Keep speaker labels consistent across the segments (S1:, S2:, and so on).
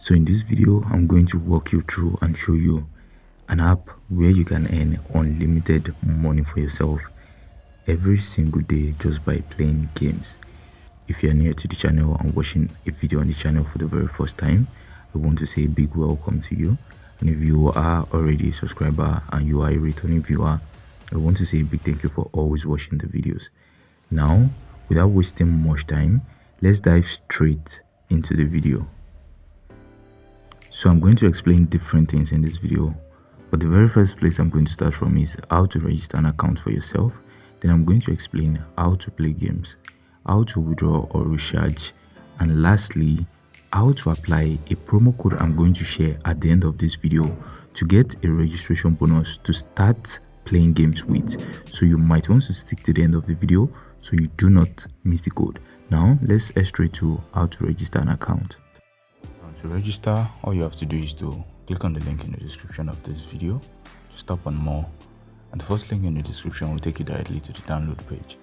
S1: So in this video, I'm going to walk you through and show you an app where you can earn unlimited money for yourself every single day just by playing games. If you're new to the channel and watching a video on the channel for the very first time, I want to say a big welcome to you. And if you are already a subscriber and you are a returning viewer, I want to say a big thank you for always watching the videos. Now, without wasting much time, let's dive straight into the video. So I'm going to explain different things in this video, but the very first place I'm going to start from is how to register an account for yourself. Then I'm going to explain how to play games, how to withdraw or recharge, and lastly, how to apply a promo code I'm going to share at the end of this video to get a registration bonus to start playing games with. So you might want to stick to the end of the video so you do not miss the code. Now let's head straight to how to register an account. To register, all you have to do is to click on the link in the description of this video, just tap on more, and the first link in the description will take you directly to the download page.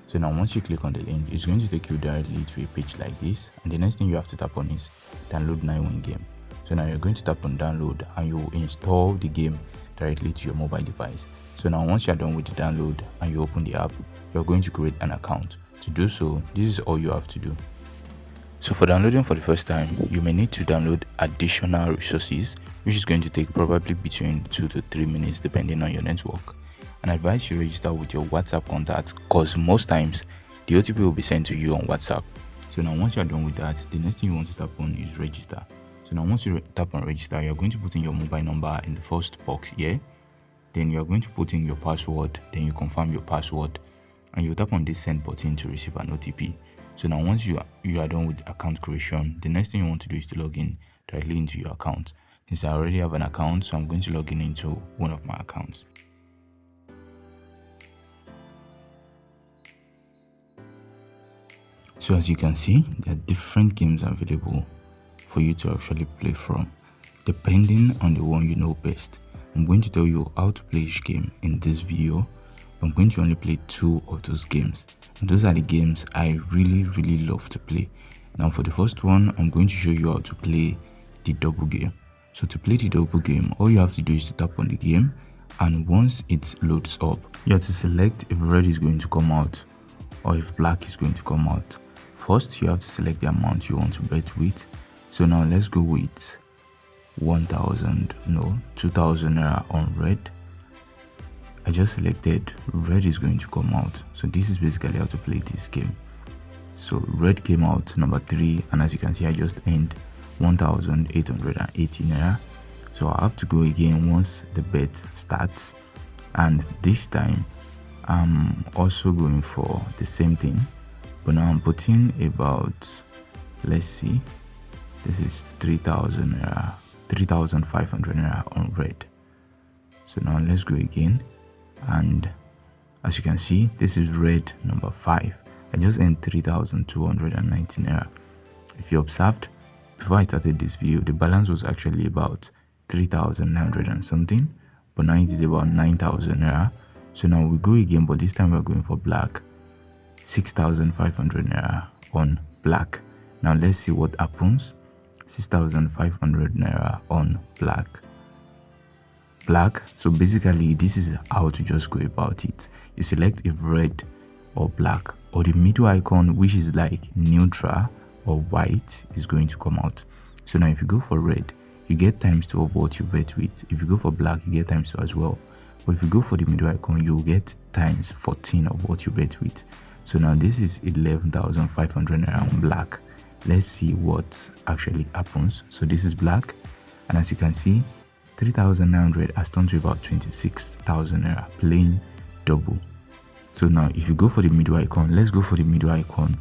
S1: So now once you click on the link, it's going to take you directly to a page like this, and the next thing you have to tap on is download NineWin game. So now you're going to tap on download and you will install the game directly to your mobile device. So now once you're done with the download and you open the app, you're going to create an account. To do so, this is all you have to do. So for downloading for the first time, you may need to download additional resources, which is going to take probably between 2 to 3 minutes depending on your network. And I advise you register with your WhatsApp contact because most times the OTP will be sent to you on WhatsApp. So now once you're done with that, the next thing you want to tap on is register. So now once you tap on register, you're going to put in your mobile number in the first box here. Then you're going to put in your password, then you confirm your password, and you tap on this send button to receive an OTP. So now once you are done with account creation, the next thing you want to do is to log in directly into your account. Since I already have an account, so I'm going to log in into one of my accounts. So as you can see, there are different games available for you to actually play from, depending on the one you know best. I'm going to tell you how to play each game in this video. I'm going to only play 2 of those games, and those are the games I really love to play. Now for the first one, I'm going to show you how to play the double game. So to play the double game, all you have to do is to tap on the game, and once it loads up, you have to select if red is going to come out or if black is going to come out. First, you have to select the amount you want to bet with. So now let's go with 2,000 naira on red. I just selected red is going to come out. So this is basically how to play this game. So red came out number 3, and as you can see, I just earned 1,880 naira. So I have to go again once the bet starts, and this time I'm also going for the same thing, but now I'm putting about, let's see, this is 3,000 naira, 3,500 naira on red. So now let's go again. And as you can see, this is red number 5. I just earned 3,290 naira. If you observed, before I started this video, the balance was actually about 3,900 and something, but now it is about 9,000 naira. So now we go again, but this time we're going for black, 6,500 naira on black. Now let's see what happens. 6,500 naira on black. So basically this is how to just go about it. You select if red or black, or the middle icon, which is like neutral or white, is going to come out. So now if you go for red, you get ×2 of what you bet with. If you go for black, you get ×2 as well. But if you go for the middle icon, you'll get ×14 of what you bet with. So now this is 11,500 naira on black. Let's see what actually happens. So this is black, and as you can see, 3,900 has turned to about 26,000 naira playing double. So now if you go for the middle icon, let's go for the middle icon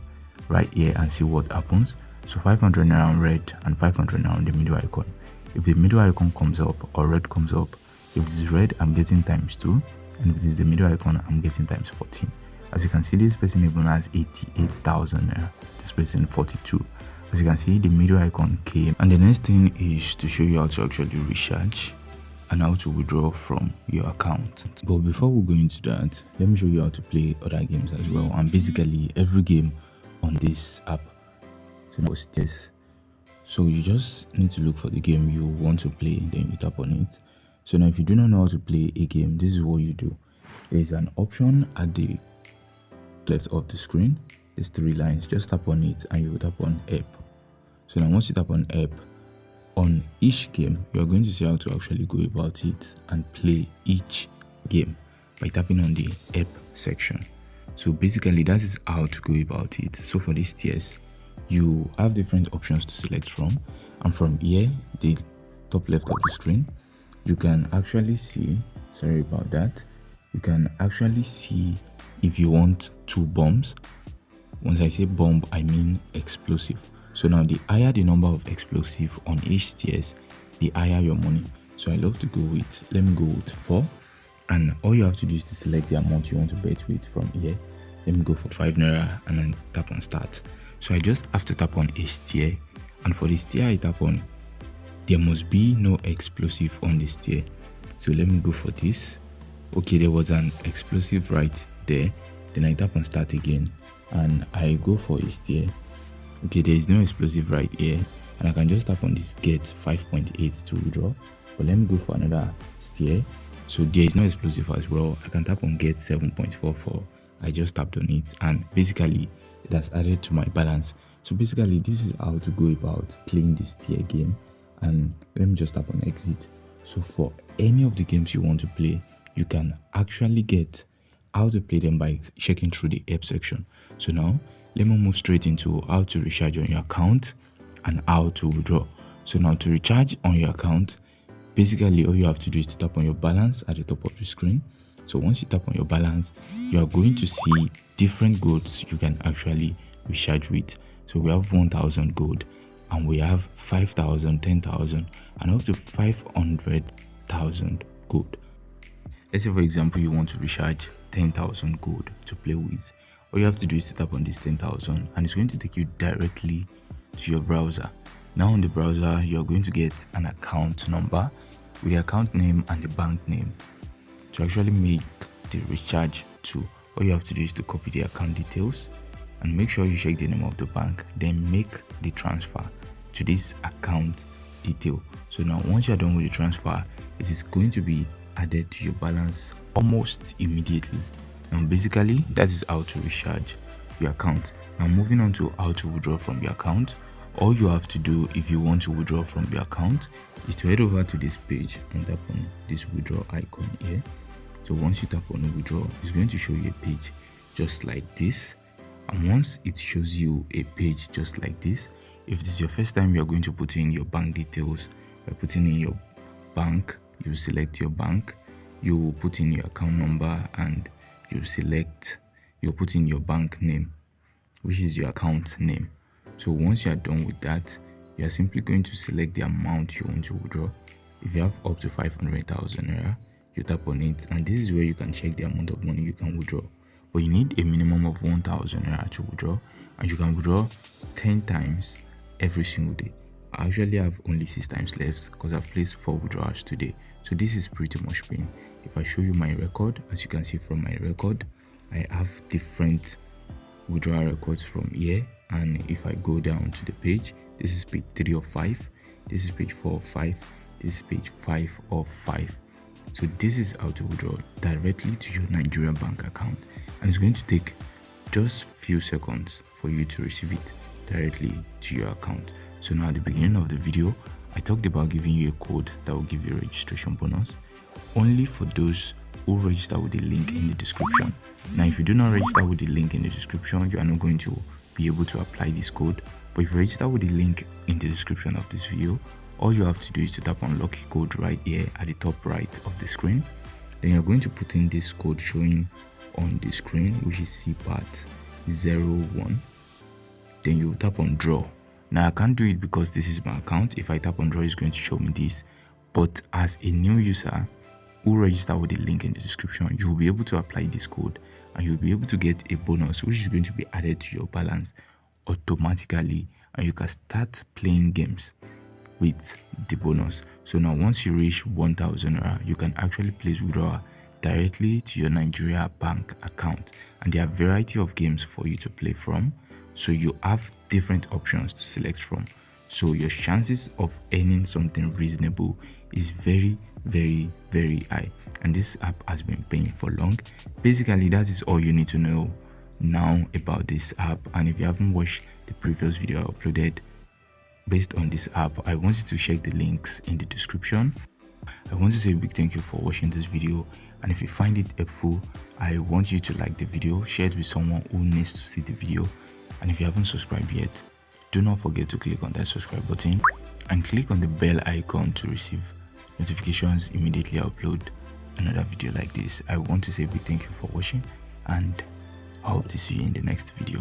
S1: right here and see what happens. So 500 naira on red and 500 naira on the middle icon. If the middle icon comes up or red comes up, if it is red, I'm getting ×2, and if it is the middle icon, I'm getting ×14. As you can see, this person even has 88,000 naira, this person 42. As you can see, the middle icon came, and the next thing is to show you how to actually recharge and how to withdraw from your account. But before we go into that, let me show you how to play other games as well, and basically every game on this app. So now this. So you just need to look for the game you want to play, and then you tap on it. So now if you do not know how to play a game, this is what you do. There is an option at the left of the screen. There's 3 lines. Just tap on it and you will tap on app. So now once you tap on app, on each game you are going to see how to actually go about it and play each game by tapping on the app section. So basically that is how to go about it. So for these tiers, you have different options to select from, and from here, the top left of the screen, you can actually see, sorry about that, you can actually see if you want 2 bombs. Once I say bomb, I mean explosive. So now the higher the number of explosive on each tiers, the higher your money. So I love to go with, let me go with 4, and all you have to do is to select the amount you want to bet with from here. Let me go for 5 naira and then tap on start. So I just have to tap on a tier, and for this tier I tap on, there must be no explosive on this tier. So let me go for this. Okay, there was an explosive right there. Then I tap on start again and I go for a tier. Okay, there is no explosive right here, and I can just tap on this get 5.8 to withdraw. But let me go for another tier. So there is no explosive as well. I can tap on get 7.44. I just tapped on it and basically it has added to my balance. So basically this is how to go about playing this tier game. And let me just tap on exit. So for any of the games you want to play, you can actually get how to play them by checking through the app section. So now let me move straight into how to recharge on your account and how to withdraw. So now to recharge on your account, basically all you have to do is to tap on your balance at the top of the screen. So once you tap on your balance, you are going to see different golds you can actually recharge with. So we have 1000 gold, and we have 5000, 10,000, and up to 500,000 gold. Let's say for example you want to recharge 10,000 gold to play with. All you have to do is to tap on this 10,000 and it's going to take you directly to your browser. Now on the browser, you're going to get an account number with the account name and the bank name. To actually make the recharge to, all you have to do is to copy the account details and make sure you check the name of the bank, then make the transfer to this account detail. So now once you're done with the transfer, it is going to be added to your balance almost immediately. Now basically that is how to recharge your account. Now moving on to how to withdraw from your account, all you have to do if you want to withdraw from your account is to head over to this page and tap on this withdraw icon here. So once you tap on withdraw, it's going to show you a page just like this, and once it shows you a page just like this, if this is your first time you are going to put in your bank details, by putting in your bank, you select your bank, you will put in your account number, and you put in your bank name, which is your account name. So once you are done with that, you are simply going to select the amount you want to withdraw. If you have up to 500,000 naira, you tap on it, and this is where you can check the amount of money you can withdraw. But you need a minimum of 1,000 naira to withdraw, and you can withdraw 10 times every single day. I actually have only 6 times left because I've placed 4 withdrawals today. So this is pretty much paying. If I show you my record, as you can see from my record, I have different withdrawal records from here. And if I go down to the page, this is page 3 of 5, this is page 4 of 5, this is page 5 of 5. So this is how to withdraw directly to your Nigeria bank account, and it's going to take just few seconds for you to receive it directly to your account. So now at the beginning of the video, I talked about giving you a code that will give you a registration bonus only for those who register with the link in the description. Now if you do not register with the link in the description, you are not going to be able to apply this code. But if you register with the link in the description of this video, all you have to do is to tap on lucky code right here at the top right of the screen. Then you're going to put in this code showing on the screen, which is CPAT01. Then you tap on draw. Now I can't do it because this is my account. If I tap on draw, it's going to show me this. But as a new user who register with the link in the description, you will be able to apply this code and you'll be able to get a bonus which is going to be added to your balance automatically, and you can start playing games with the bonus. So now once you reach 1,000 naira, you can actually place withdrawal directly to your Nigeria bank account, and there are a variety of games for you to play from. So you have different options to select from. So your chances of earning something reasonable is very high. And this app has been paying for long. Basically, that is all you need to know now about this app. And if you haven't watched the previous video I uploaded based on this app, I want you to check the links in the description. I want to say a big thank you for watching this video, and if you find it helpful, I want you to like the video, share it with someone who needs to see the video, and if you haven't subscribed yet, do not forget to click on that subscribe button and click on the bell icon to receive notifications immediately I upload another video like this. I want to say a big thank you for watching, and I hope to see you in the next video.